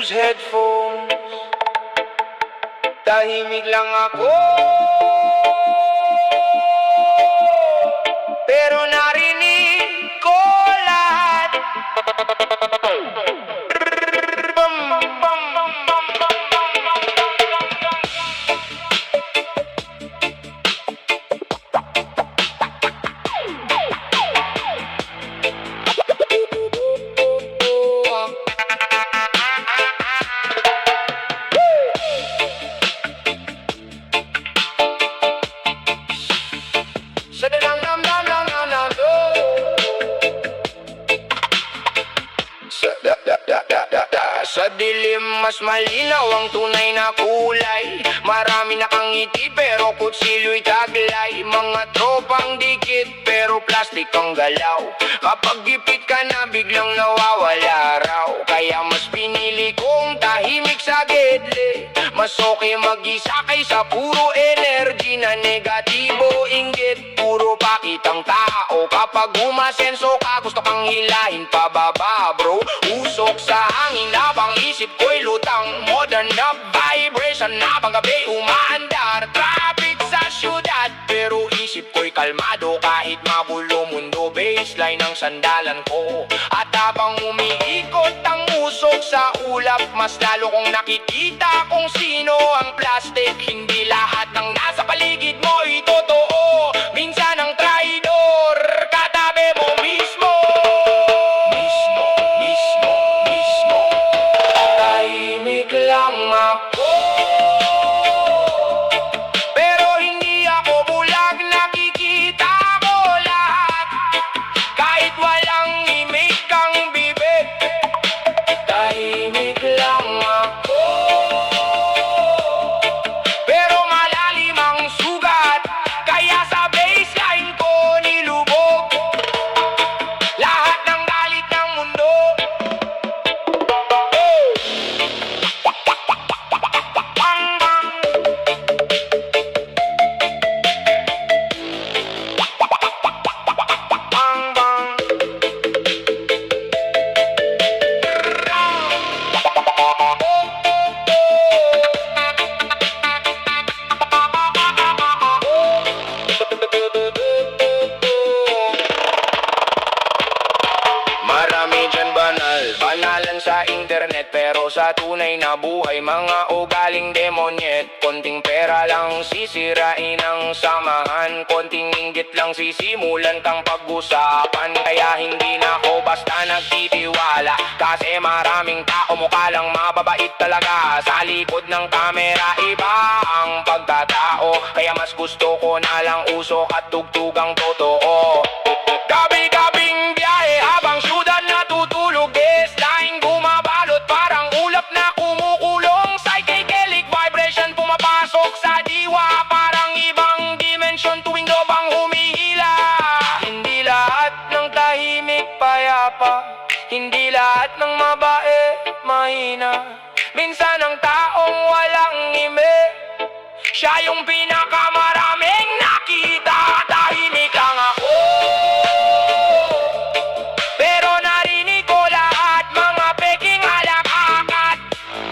use headphones. Tahimik lang ako, pero narinig ko lahat. Sa dilim mas malinaw ang tunay na kulay. Marami nakangiti pero kutsilo'y taglay. Mga tropang dikit pero plastic ang galaw. Kapag gipit ka na biglang nawawala raw. Kaya mas pinili kong tahimik sa gidli. Mas okay mag-isa kaysa puro energy na negatibo. Inggit, puro pakitang tao. Kapag umasenso ka gusto kang hilahin pababa bro. Usok sa hangin habang isip ko'y lutang. Modern na vibration habang gabi umaandar. Traffic sa syudad pero isip ko'y kalmado. Kahit magulo mundo, baseline ang sandalan ko. At habang umiikot ang usok sa ulap, mas lalo kong nakikita kung sino ang plastic. Hindi lahat ng nasa paligid mo'y totoo. Minsan ang traidor katabi mo mismo. Tahimik lang ako, pero hindi ako bulag. Nakikita ko lahat, kahit walang imik kang bibig. Tahimik lang ako, pero malalim ang sugat. Kaya sa baseline ko nilubog lahat ng galit ng mundo. Marami dyan banalan sa internet. Pero sa tunay na buhay, mga ugaling demonyet. Konting pera lang sisirain ang samahan. Konting inggit lang sisimulan kang pag-usapan. Kaya hindi na ako basta nagtitiwala, kasi maraming tao mukha lang mababait talaga. Sa likod ng kamera iba ang pagkatao. Kaya mas gusto ko na lang usok at tugtugang totoo. Gabi-gabing biyahe habang syudad natutulog. Baseline bumabalot parang ulap na kumukulong. Psychedelic vibration pumapasok sa diwa. Parang ibang dimension tuwing lobang humihila. Hindi lahat ng tahimik payapa, hindi lahat ng mabait mahina. Minsan ang taong walang ime, siya yung pinakamaraming nakita. Tahimik lang ako, pero narinig ko lahat. Mga peking halakakat,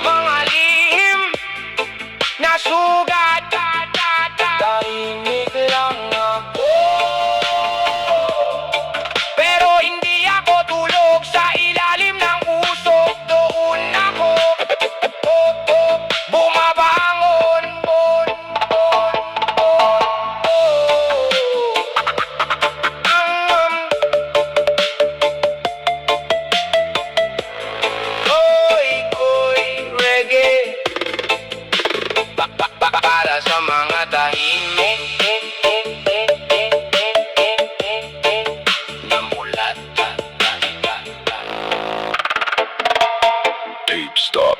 mga lihim na sugat. Tahimik lang ako, pero hindi ako tulog sa ilalim ng usok. Doon ako bumabangon. Koy reggae para sa mga tahimik na mulat. Deep stop.